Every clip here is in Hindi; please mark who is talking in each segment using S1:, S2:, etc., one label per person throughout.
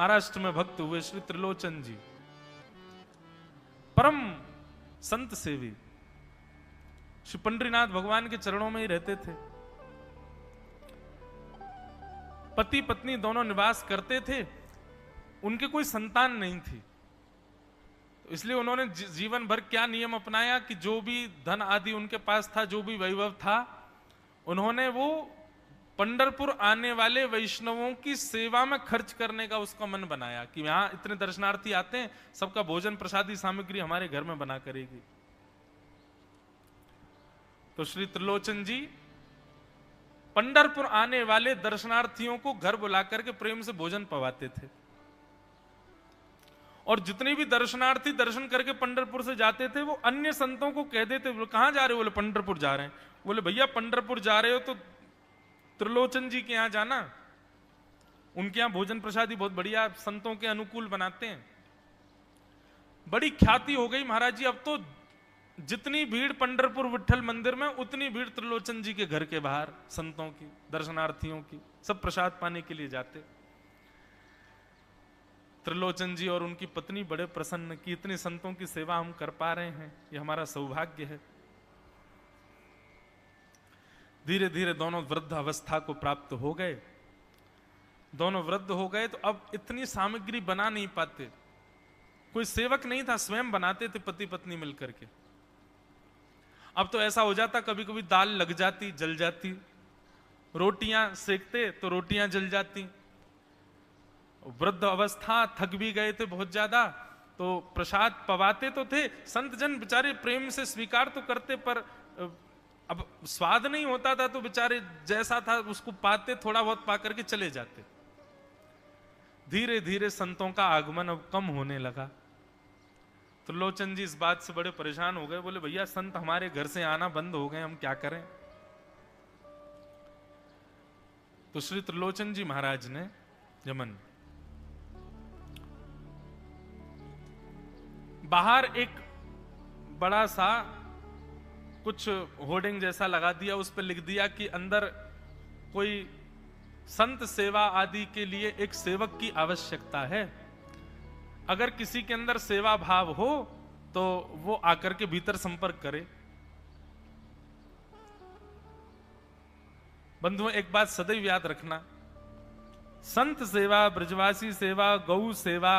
S1: महाराष्ट्र में भक्त हुए श्री त्रिलोचन जी, परम संत सेवी, श्री पंडरीनाथ भगवान के चरणों में ही रहते थे। पति पत्नी दोनों निवास करते थे, उनके कोई संतान नहीं थी, तो इसलिए उन्होंने जीवन भर क्या नियम अपनाया कि जो भी धन आदि उनके पास था, जो भी वैभव था, उन्होंने वो पंढरपुर आने वाले वैष्णवों की सेवा में खर्च करने का उसका मन बनाया कि यहां इतने दर्शनार्थी आते हैं, सबका भोजन प्रसादी सामग्री हमारे घर में बना करेगी। तो श्री त्रिलोचन जी पंढरपुर आने वाले दर्शनार्थियों को घर बुला करके प्रेम से भोजन पवाते थे, और जितने भी दर्शनार्थी दर्शन करके पंढरपुर से जाते थे वो अन्य संतों को कह देते, बोले कहां जा रहे हो? बोले पंढरपुर जा रहे हैं। बोले भैया पंढरपुर जा रहे हो तो त्रिलोचन जी के यहां जाना, उनके यहां भोजन प्रसादी बहुत बढ़िया संतों के अनुकूल बनाते हैं। बड़ी ख्याति हो गई महाराज जी, अब तो जितनी भीड़ पंढरपुर विठल मंदिर में, उतनी भीड़ त्रिलोचन जी के घर के बाहर संतों की, दर्शनार्थियों की, सब प्रसाद पाने के लिए जाते। त्रिलोचन जी और उनकी पत्नी बड़े प्रसन्न कि इतने संतों की सेवा हम कर पा रहे हैं, ये हमारा सौभाग्य है। धीरे धीरे दोनों वृद्ध अवस्था को प्राप्त हो गए। दोनों वृद्ध हो गए तो अब इतनी सामग्री बना नहीं पाते, कोई सेवक नहीं था, स्वयं बनाते थे पति पत्नी मिलकर के। अब तो ऐसा हो जाता, कभी कभी दाल लग जाती, जल जाती, रोटियां सेकते तो रोटियां जल जाती। वृद्ध अवस्था, थक भी गए थे बहुत ज्यादा, तो प्रसाद पवाते तो थे, संत जन बेचारे प्रेम से स्वीकार तो करते, पर अब स्वाद नहीं होता था, तो बेचारे जैसा था उसको पाते, थोड़ा बहुत पा करके चले जाते। धीरे धीरे संतों का आगमन अब कम होने लगा। त्रिलोचन जी इस बात से बड़े परेशान हो गए, बोले भैया संत हमारे घर से आना बंद हो गए, हम क्या करें? तो श्री त्रिलोचन जी महाराज ने यमन बाहर एक बड़ा सा कुछ होर्डिंग जैसा लगा दिया, उस पर लिख दिया कि अंदर कोई संत सेवा आदि के लिए एक सेवक की आवश्यकता है, अगर किसी के अंदर सेवा भाव हो तो वो आकर के भीतर संपर्क करे। बंधुओं एक बात सदैव याद रखना, संत सेवा, ब्रजवासी सेवा, गौ सेवा,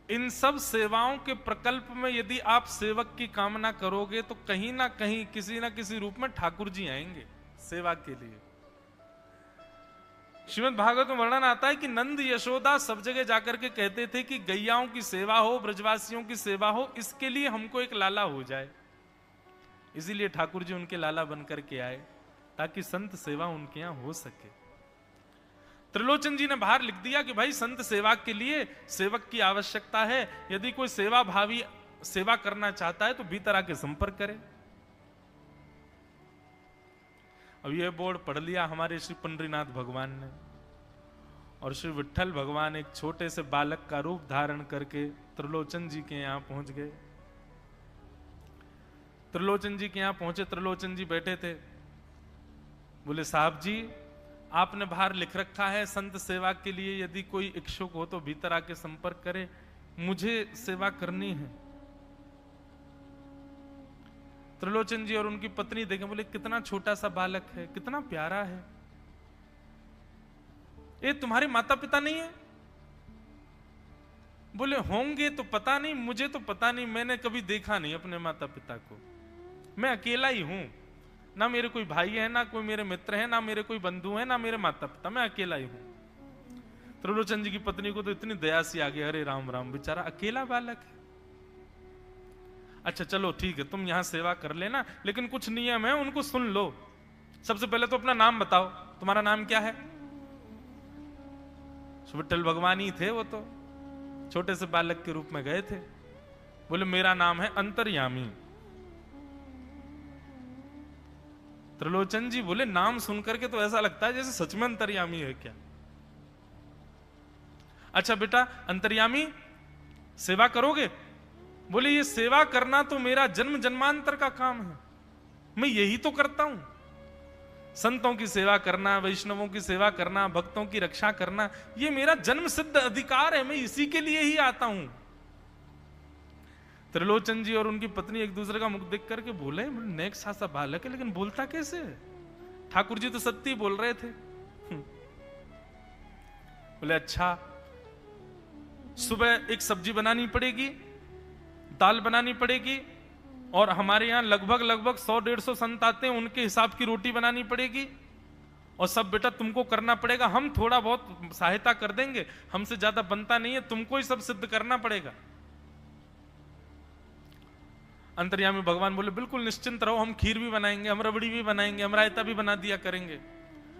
S1: इन सब सेवाओं के प्रकल्प में यदि आप सेवक की कामना करोगे तो कहीं ना कहीं किसी ना किसी रूप में ठाकुर जी आएंगे सेवा के लिए। श्रीमद् भागवत में वर्णन आता है कि नंद यशोदा सब जगह जाकर के कहते थे कि गैयाओं की सेवा हो, ब्रजवासियों की सेवा हो, इसके लिए हमको एक लाला हो जाए। इसीलिए ठाकुर जी उनके लाला बनकर के आए, ताकि संत सेवा उनके यहां हो सके। त्रिलोचन जी ने बाहर लिख दिया कि भाई संत सेवा के लिए सेवक की आवश्यकता है, यदि कोई सेवा भावी सेवा करना चाहता है तो भीतर आके संपर्क करे। अब यह बोर्ड पढ़ लिया हमारे श्री पंडरीनाथ भगवान ने, और श्री विठल भगवान एक छोटे से बालक का रूप धारण करके त्रिलोचन जी के यहां पहुंच गए। त्रिलोचन जी के यहां पहुंचे, त्रिलोचन जी बैठे थे। बोले साहब जी, आपने बाहर लिख रखा है संत सेवा के लिए यदि कोई इच्छुक हो तो भीतर आके संपर्क करे, मुझे सेवा करनी है। त्रिलोचन जी और उनकी पत्नी देखें, बोले कितना छोटा सा बालक है, कितना प्यारा है, ये तुम्हारे माता पिता नहीं है? बोले होंगे तो पता नहीं, मुझे तो पता नहीं, मैंने कभी देखा नहीं अपने माता पिता को, मैं अकेला ही हूं, ना मेरे कोई भाई है, ना कोई मेरे मित्र है, ना मेरे कोई बंधु है, ना मेरे माता पिता, मैं अकेला ही हूं। त्रिलोचन जी की पत्नी को तो इतनी दया सी आ गई, अरे राम राम, बेचारा अकेला बालक है। अच्छा चलो ठीक है, तुम यहां सेवा कर लेना, लेकिन कुछ नियम है उनको सुन लो। सबसे पहले तो अपना नाम बताओ, तुम्हारा नाम क्या है? विठल भगवान ही थे वो, तो छोटे से बालक के रूप में गए थे। बोले मेरा नाम है अंतर्यामी। त्रिलोचन जी बोले नाम सुनकर के तो ऐसा लगता है जैसे सच में अंतर्यामी है क्या? अच्छा बेटा अंतर्यामी, सेवा करोगे? बोले ये सेवा करना तो मेरा जन्म जन्मांतर का काम है, मैं यही तो करता हूं। संतों की सेवा करना, वैष्णवों की सेवा करना, भक्तों की रक्षा करना, ये मेरा जन्म सिद्ध अधिकार है, मैं इसी के लिए ही आता हूं। त्रिलोचन जी और उनकी पत्नी एक दूसरे का मुख देख करके बोले, नेक सा बालक है लेकिन बोलता कैसे है? ठाकुर जी तो सत्य ही बोल रहे थे। बोले अच्छा, सुबह एक सब्जी बनानी पड़ेगी, दाल बनानी पड़ेगी, और हमारे यहां लगभग 100-150 संत आते हैं, उनके हिसाब की रोटी बनानी पड़ेगी, और सब बेटा तुमको करना पड़ेगा, हम थोड़ा बहुत सहायता कर देंगे, हमसे ज्यादा बनता नहीं है, तुमको ही सब सिद्ध करना पड़ेगा। अंतर्यामी भगवान बोले बिल्कुल निश्चिंत रहो, हम खीर भी बनाएंगे, हम रबड़ी भी बनाएंगे, हम रायता भी बना दिया करेंगे,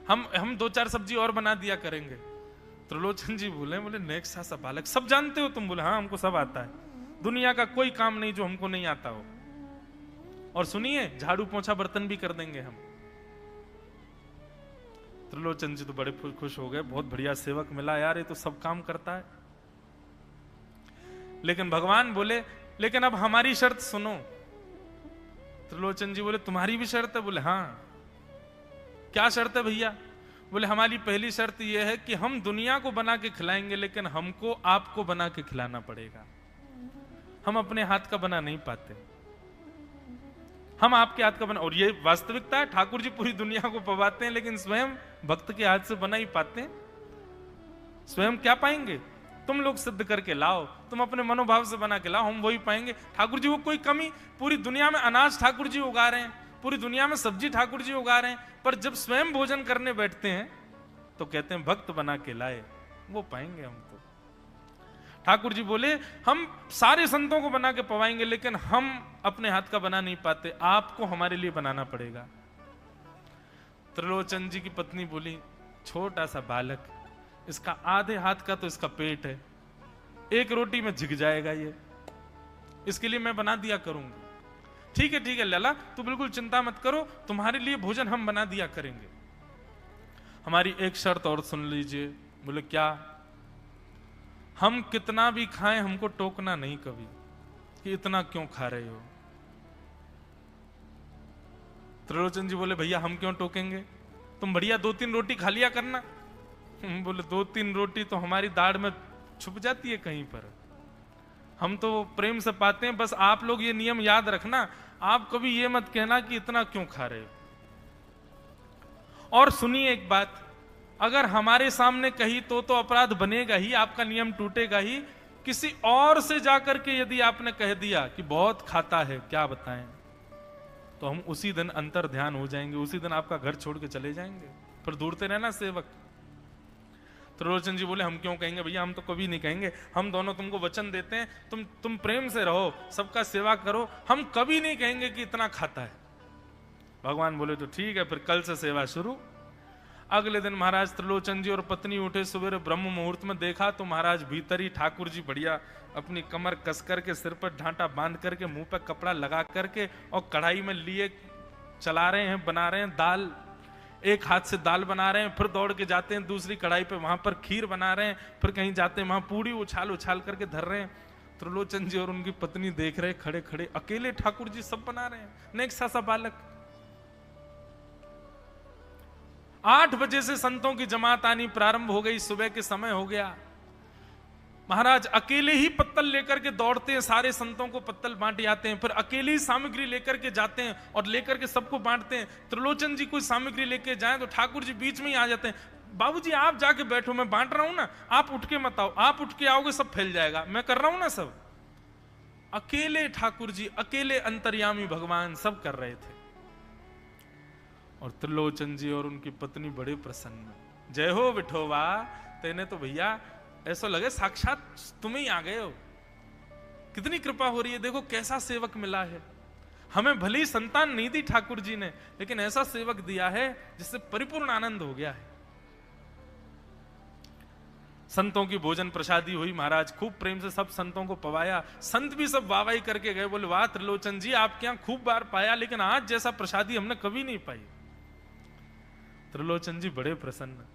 S1: हम 2-4 सब्जी और बना दिया करेंगे। त्रिलोचन जी बोले नेक सा बालक, सब जानते हो तुम? बोले हाँ हमको सब आता है, दुनिया का कोई काम नहीं जो हमको नहीं आता हो, और सुनिए झाड़ू पोंछा बर्तन भी कर देंगे हम। त्रिलोचन जी तो बड़े खुश हो गए, बहुत बढ़िया सेवक मिला यार, ये तो सब काम करता है। लेकिन भगवान बोले लेकिन अब हमारी शर्त सुनो। त्रिलोचन जी बोले तुम्हारी भी शर्त है? बोले हाँ। क्या शर्त है भैया? बोले हमारी पहली शर्त यह है कि हम दुनिया को बना के खिलाएंगे, लेकिन हमको आपको बना के खिलाना पड़ेगा, हम अपने हाथ का बना नहीं पाते, हम आपके हाथ का बना। और ये वास्तविकता है, ठाकुर जी पूरी दुनिया को पवाते हैं, लेकिन स्वयं भक्त के हाथ से बना ही पाते हैं। स्वयं क्या पाएंगे? तुम लोग सिद्ध करके लाओ, तुम अपने मनोभाव से बना के लाओ, हम वही पाएंगे। ठाकुर जी वो कोई कमी, पूरी दुनिया में अनाज ठाकुर जी उगा रहे हैं, पूरी दुनिया में सब्जी ठाकुर जी उगा रहे हैं, पर जब स्वयं भोजन करने बैठते हैं तो कहते हैं भक्त बना के लाए, वो पाएंगे हम। तो ठाकुर जी बोले हम सारे संतों को बना के पवाएंगे, लेकिन हम अपने हाथ का बना नहीं पाते, आपको हमारे लिए बनाना पड़ेगा। त्रिलोचन जी की पत्नी बोली छोटा सा बालक, इसका आधे हाथ का तो इसका पेट है, एक रोटी में झिक जाएगा ये, इसके लिए मैं बना दिया करूंगी। ठीक है लला, तू बिल्कुल चिंता मत करो, तुम्हारे लिए भोजन हम बना दिया करेंगे। हमारी एक शर्त और सुन लीजिए। बोले क्या? हम कितना भी खाएं हमको टोकना नहीं कभी कि इतना क्यों खा रहे हो। त्रिलोचन जी बोले भैया हम क्यों टोकेंगे, तुम बढ़िया 2-3 रोटी खा लिया करना। बोले 2-3 रोटी तो हमारी दाढ़ में छुप जाती है कहीं पर, हम तो प्रेम से पाते हैं। बस आप लोग ये नियम याद रखना, आप कभी ये मत कहना कि इतना क्यों खा रहे हो। और सुनिए एक बात, अगर हमारे सामने कही तो अपराध बनेगा ही, आपका नियम टूटेगा ही। किसी और से जाकर के यदि आपने कह दिया कि बहुत खाता है, क्या बताएं, तो हम उसी दिन अंतर ध्यान हो जाएंगे, उसी दिन आपका घर छोड़ के चले जाएंगे, फिर दूरते रहना सेवक। त्रिलोचन जी बोले हम क्यों कहेंगे भैया, हम तो कभी नहीं कहेंगे, हम दोनों तुमको वचन देते हैं, तुम प्रेम से रहो, सबका सेवा करो, हम कभी नहीं कहेंगे कि इतना खाता है। भगवान बोले तो ठीक है, फिर कल से सेवा शुरू। अगले दिन महाराज त्रिलोचन जी और पत्नी उठे सवेरे ब्रह्म मुहूर्त में, देखा तो महाराज भीतर ही ठाकुर जी बढ़िया अपनी कमर कस करके, सिर पर ढांटा बांध करके, मुंह पर कपड़ा लगा करके, और कढ़ाई में लिए चला रहे हैं, बना रहे हैं दाल, एक हाथ से दाल बना रहे हैं, फिर दौड़ के जाते हैं दूसरी कढ़ाई पे, वहां पर खीर बना रहे हैं, फिर कहीं जाते हैं वहां पूड़ी उछाल उछाल करके धर रहे हैं। त्रिलोचन जी और उनकी पत्नी देख रहे खड़े खड़े, अकेले ठाकुर जी सब बना रहे हैं, नेक सा बालक। 8 बजे से संतों की जमात आनी प्रारंभ हो गई, सुबह के समय हो गया। महाराज अकेले ही पत्तल लेकर के दौड़ते हैं, सारे संतों को पत्तल बांट आते हैं, फिर अकेले ही सामग्री लेकर के जाते हैं और लेकर के सबको बांटते हैं। त्रिलोचन जी कोई सामग्री लेके जाएं तो ठाकुर जी बीच में ही आ जाते हैं, बाबूजी आप जाके बैठो, मैं बांट रहा हूं ना, आप उठ के मत आओ, आप उठ के आओगे सब फैल जाएगा, मैं कर रहा हूं ना सब। अकेले ठाकुर जी, अकेले अंतर्यामी भगवान सब कर रहे थे। और त्रिलोचन जी और उनकी पत्नी बड़े प्रसन्न, जय हो विठोबा, तेने तो भैया ऐसा लगे साक्षात तुम ही आ गए हो, कितनी कृपा हो रही है, देखो कैसा सेवक मिला है। हमें भली संतान नहीं दी ठाकुर जी ने, लेकिन ऐसा सेवक दिया है जिससे परिपूर्ण आनंद हो गया है। संतों की भोजन प्रसादी हुई, महाराज खूब प्रेम से सब संतों को पवाया, संत भी सब वाहवाही करके गए, बोले वाह त्रिलोचन जी आपके यहां खूब बार पाया, लेकिन आज जैसा प्रसादी हमने कभी नहीं पाई। त्रिलोचन जी बड़े प्रसन्न।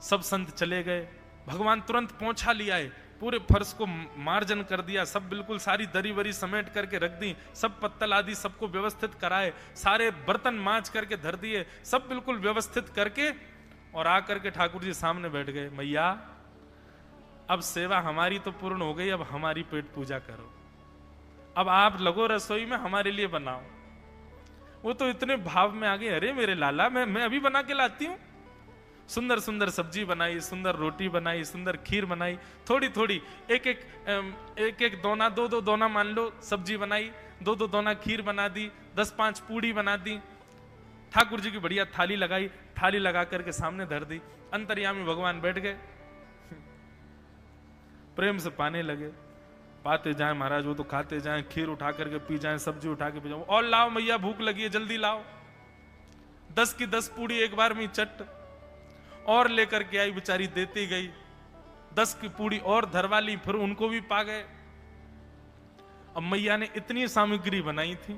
S1: सब संत चले गए, भगवान तुरंत पहुंचा लिया है, पूरे फर्श को मार्जन कर दिया, सब बिल्कुल सारी दरी वरी समेट करके रख दी, सब पत्तल आदि सबको व्यवस्थित कराए, सारे बर्तन मांज करके धर दिए, सब बिल्कुल व्यवस्थित करके, और आकर के ठाकुर जी सामने बैठ गए। मैया अब सेवा हमारी तो पूर्ण हो गई, अब हमारी पेट पूजा करो, अब आप लगो रसोई में, हमारे लिए बनाओ। वो तो इतने भाव में आ गए, अरे मेरे लाला मैं अभी बना के लाती हूं। सुंदर सुंदर सब्जी बनाई, सुंदर रोटी बनाई, सुंदर खीर बनाई, थोड़ी थोड़ी एक एक दोना, दो दोना मान लो सब्जी बनाई, दो दोना खीर बना दी, 10-5 पूड़ी बना दी, ठाकुर जी की बढ़िया थाली लगाई, थाली लगा करके सामने धर दी। अंतर्यामी भगवान बैठ गए, प्रेम से पाने लगे, पाते जाए महाराज, वो तो खाते जाए, खीर उठा करके पी जाए, सब्जी उठा के पी जाए, और लाओ मैया भूख लगी है, जल्दी लाओ। 10 की 10 पूड़ी एक बार में चट और लेकर के आई, बेचारी देती गई, 10 की पूड़ी और धरवा ली, फिर उनको भी पा गए। अब मैया ने इतनी सामग्री बनाई थी,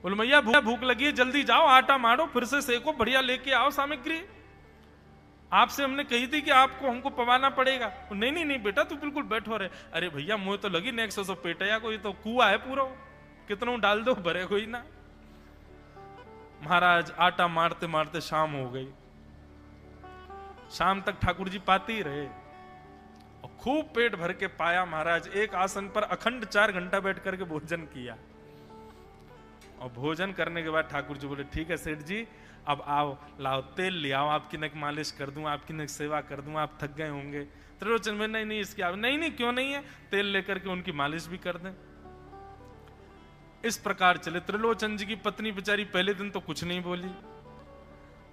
S1: बोले मैया भूख लगी है, जल्दी जाओ, आटा मारो, फिर से सेको, बढ़िया लेके आओ सामग्री, आपसे हमने कही थी कि आपको हमको पवाना पड़ेगा। नहीं नहीं बेटा तू बिल्कुल बैठो रहे। अरे भैया मुझे तो लगी नेक्स्ट सौ पेटया, कोई तो कुआ है पूरा, कितना डाल दो भरे कोई ना। महाराज आटा मारते मारते शाम हो गई, शाम तक ठाकुर जी पाते ही रहे, और खूब पेट भर के पाया महाराज। एक आसन पर अखंड 4 घंटा बैठ करके भोजन किया, और भोजन करने के बाद ठाकुर जी बोले ठीक है सेठ जी, अब आओ, लाओ तेल ले आओ, आपकी नक मालिश कर दूं, आपकी नक सेवा कर दूं, आप थक गए होंगे। त्रिलोचन में नहीं इसकी नहीं क्यों नहीं है, तेल लेकर के उनकी मालिश भी कर दें। इस प्रकार चले। त्रिलोचन जी की पत्नी बेचारी पहले दिन तो कुछ नहीं बोली,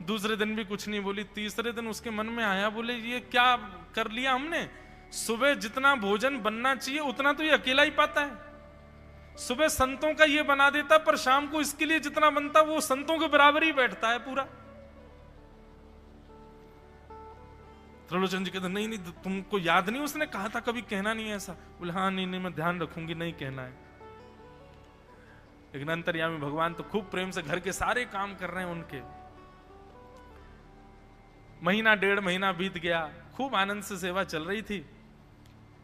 S1: दूसरे दिन भी कुछ नहीं बोली, तीसरे दिन उसके मन में आया, बोले ये क्या कर लिया हमने, सुबह जितना भोजन बनना चाहिए उतना तो ये अकेला ही पाता है, सुबह संतों का ये बना देता, पर शाम को इसके लिए जितना बनता वो संतों के बराबर ही बैठता है पूरा। त्रिलोचन जी कहते नहीं नहीं तुमको याद नहीं, उसने कहा था कभी कहना नहीं है ऐसा। बोले हाँ नहीं नहीं मैं ध्यान रखूंगी, नहीं कहना है। लेकिन अंतर्यामी भगवान तो खूब प्रेम से घर के सारे काम कर रहे हैं उनके। महीना 1.5 महीना बीत गया, खूब आनंद से सेवा चल रही थी।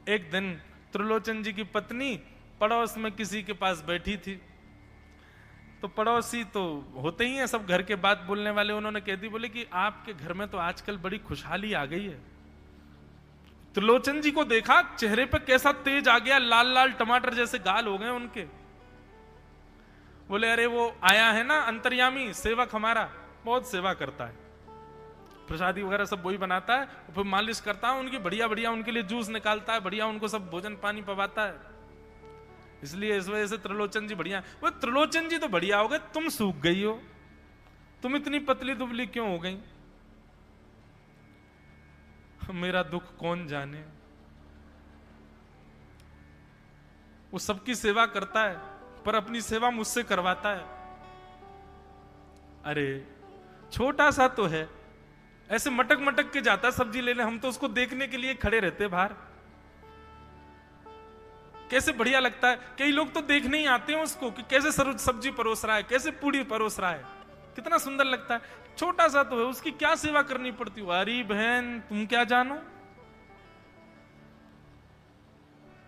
S1: एक दिन त्रिलोचन जी की पत्नी पड़ोस में किसी के पास बैठी थी, तो पड़ोसी तो होते ही हैं सब घर के बात बोलने वाले, उन्होंने कह दी, बोले कि आपके घर में तो आजकल बड़ी खुशहाली आ गई है। त्रिलोचन जी को देखा, चेहरे पे कैसा तेज आ गया, लाल लाल टमाटर जैसे गाल हो गए उनके। बोले अरे वो आया है ना अंतर्यामी सेवक हमारा, बहुत सेवा करता है, प्रसादी वगैरह सब वही बनाता है, फिर मालिश करता है उनकी, बढ़िया बढ़िया उनके लिए जूस निकालता है, बढ़िया उनको सब भोजन पानी पवाता है, इसलिए इस वजह से त्रिलोचन जी बढ़िया। वो त्रिलोचन जी तो बढ़िया हो गए, तुम सूख गई हो, तुम इतनी पतली दुबली क्यों हो गई, मेरा दुख कौन जाने। वो सबकी सेवा करता है पर अपनी सेवा मुझसे करवाता है। अरे छोटा सा तो है, ऐसे मटक मटक के जाता सब्जी लेने, हम तो उसको देखने के लिए खड़े रहते बाहर, कैसे बढ़िया लगता है। कई लोग तो देखने ही आते हैं उसको कि कैसे सब्जी परोस रहा है, कैसे पूड़ी परोस रहा है, कितना सुंदर लगता है। छोटा सा तो है, उसकी क्या सेवा करनी पड़ती है। अरे बहन तुम क्या जानो,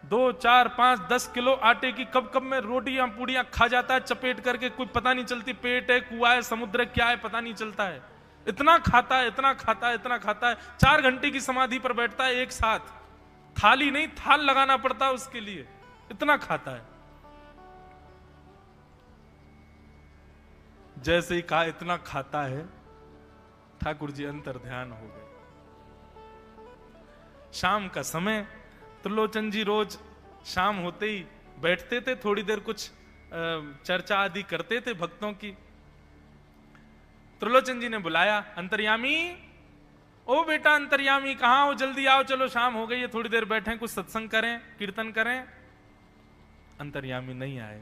S1: 2, 4, 5, 10 किलो आटे की कब कब में रोटियां पूड़ियां खा जाता है चपेट करके, कोई पता नहीं चलती, पेट है कुआ है समुद्र क्या है पता नहीं चलता है, इतना खाता है इतना खाता है इतना खाता है। 4 घंटे की समाधि पर बैठता है एक साथ, थाली नहीं थाल लगाना पड़ता है उसके लिए, इतना खाता है। जैसे ही कहा इतना खाता है, ठाकुर जी अंतर ध्यान हो गए। शाम का समय, त्रिलोचन जी रोज शाम होते ही बैठते थे, थोड़ी देर कुछ चर्चा आदि करते थे भक्तों की। त्रिलोचन जी ने बुलाया, अंतर्यामी, ओ बेटा अंतर्यामी कहां हो, जल्दी आओ, चलो शाम हो गई है, थोड़ी देर बैठे कुछ सत्संग करें कीर्तन करें। अंतर्यामी नहीं आए,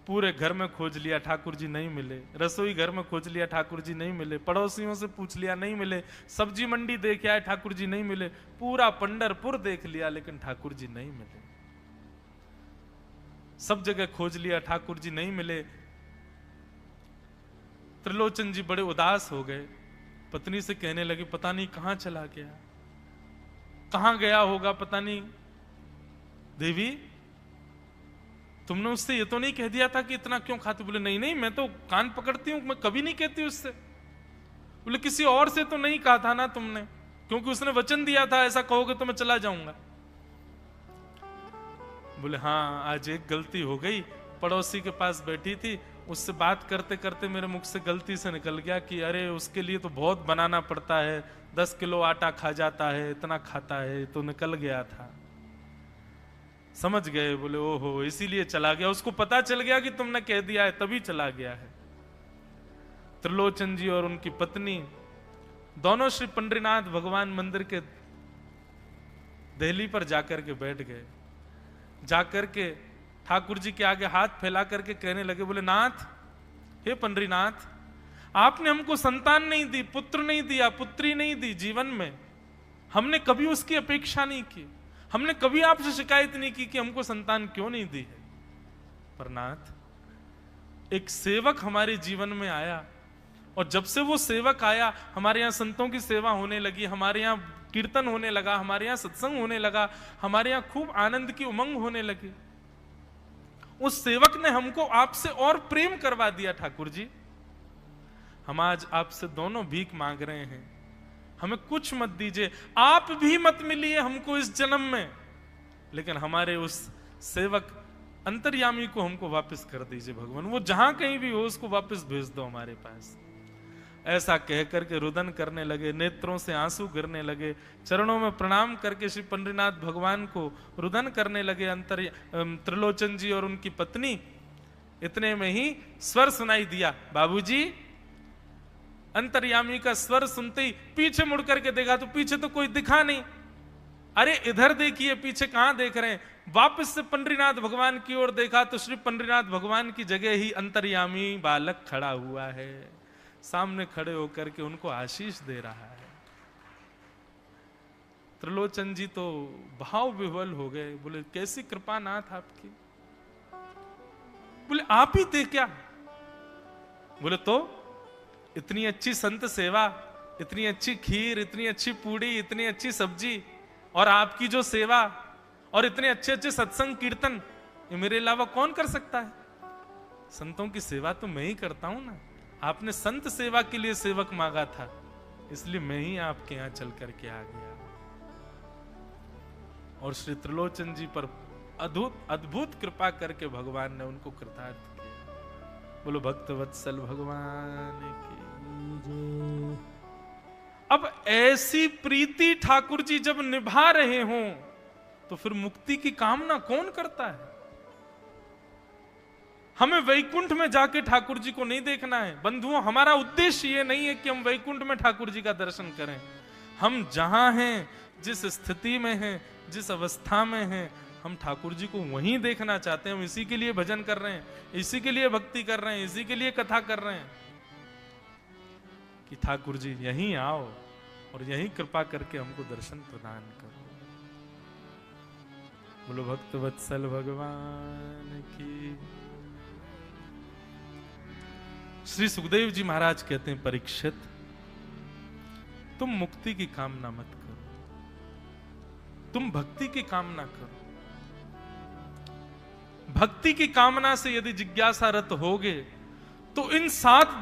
S1: पूरे घर में खोज लिया ठाकुर जी नहीं मिले, रसोई घर में खोज लिया ठाकुर जी नहीं मिले, पड़ोसियों से पूछ लिया नहीं मिले, सब्जी मंडी देख आए ठाकुर जी नहीं मिले, पूरा पंढरपुर देख लिया लेकिन ठाकुर जी नहीं मिले, सब जगह खोज लिया ठाकुर जी नहीं मिले। त्रिलोचन जी बड़े उदास हो गए, पत्नी से कहने लगे पता नहीं कहां चला गया। कहां गया होगा पता नहीं। देवी तुमने उससे ये तो नहीं कह दिया था कि इतना क्यों खाते? बोले नहीं नहीं, मैं तो कान पकड़ती हूं, मैं कभी नहीं कहती उससे। बोले किसी और से तो नहीं कहा था ना तुमने, क्योंकि उसने वचन दिया था ऐसा कहोगे तो मैं चला जाऊंगा। बोले हाँ, आज एक गलती हो गई, पड़ोसी के पास बैठी थी, उससे बात करते करते मेरे मुख से गलती से निकल गया कि अरे उसके लिए तो बहुत बनाना पड़ता है, 10 किलो आटा खा जाता है, इतना खाता है, तो निकल गया था। समझ गए? बोले ओहो, इसीलिए चला गया, उसको पता चल गया कि तुमने कह दिया है तभी चला गया है। त्रिलोचन जी और उनकी पत्नी दोनों श्री पंडरीनाथ भगवान मंदिर के दहली पर जाकर के बैठ गए। जाकर के ठाकुर जी के आगे हाथ फैला करके कहने लगे, बोले नाथ, हे पंडरीनाथ, आपने हमको संतान नहीं दी, पुत्र नहीं दिया, पुत्री नहीं दी जीवन में, हमने कभी उसकी अपेक्षा नहीं की, हमने कभी आपसे शिकायत नहीं की कि हमको संतान क्यों नहीं दी है। पर नाथ, एक सेवक हमारे जीवन में आया, और जब से वो सेवक आया हमारे यहाँ संतों की सेवा होने लगी, हमारे यहाँ कीर्तन होने लगा, हमारे यहाँ सत्संग होने लगा, हमारे यहाँ खूब आनंद की उमंग होने लगी। उस सेवक ने हमको आपसे और प्रेम करवा दिया। ठाकुर जी, हम आज आपसे दोनों भीख मांग रहे हैं, हमें कुछ मत दीजिए, आप भी मत मिलिए हमको इस जन्म में, लेकिन हमारे उस सेवक अंतर्यामी को हमको वापस कर दीजिए भगवान, वो जहां कहीं भी हो उसको वापस भेज दो हमारे पास। ऐसा कहकर के रुदन करने लगे, नेत्रों से आंसू गिरने लगे, चरणों में प्रणाम करके श्री पंडरीनाथ भगवान को रुदन करने लगे त्रिलोचन जी और उनकी पत्नी। इतने में ही स्वर सुनाई दिया, बाबूजी। अंतर्यामी का स्वर सुनते ही पीछे मुड़ करके देखा तो पीछे तो कोई दिखा नहीं। अरे इधर देखिए, पीछे कहां देख रहे हैं? वापस से पंडरीनाथ भगवान की ओर देखा तो श्री पंडरीनाथ भगवान की जगह ही अंतर्यामी बालक खड़ा हुआ है, सामने खड़े होकर के उनको आशीष दे रहा है। त्रिलोचन जी तो भाव विह्वल हो गए, बोले कैसी कृपा नाथ आपकी। बोले आप ही थे क्या? बोले तो इतनी अच्छी संत सेवा, इतनी अच्छी खीर, इतनी अच्छी पूड़ी, इतनी अच्छी सब्जी, और आपकी जो सेवा, और इतने अच्छे अच्छे सत्संग कीर्तन, ये मेरे अलावा कौन कर सकता है? संतों की सेवा तो मैं ही करता हूं ना। आपने संत सेवा के लिए सेवक मांगा था, इसलिए मैं ही आपके यहां चल करके आ गया। और श्री त्रिलोचन जी पर अद्भुत कृपा करके भगवान ने उनको कृतार्थ किया। बोलो भक्त वत्सल भगवान की जय। अब ऐसी प्रीति ठाकुर जी जब निभा रहे हों तो फिर मुक्ति की कामना कौन करता है? हमें वैकुंठ में जाके ठाकुर जी को नहीं देखना है बंधुओं। हमारा उद्देश्य ये नहीं है कि हम वैकुंठ में ठाकुर जी का दर्शन करें। हम जहां हैं, जिस स्थिति में हैं, जिस अवस्था में हैं, हम ठाकुर जी को वहीं देखना चाहते हैं। हम इसी के लिए भजन कर रहे हैं, इसी के लिए भक्ति कर रहे हैं, इसी के लिए कथा कर रहे हैं कि ठाकुर जी यहीं आओ और यहीं कृपा करके हमको दर्शन प्रदान करो। बोलो भक्त वत्सल भगवान की। श्री सुखदेव जी महाराज कहते हैं, परीक्षित तुम मुक्ति की कामना मत करो, तुम भक्ति की कामना करो। भक्ति की कामना से यदि जिज्ञासा रत होगे तो इन 7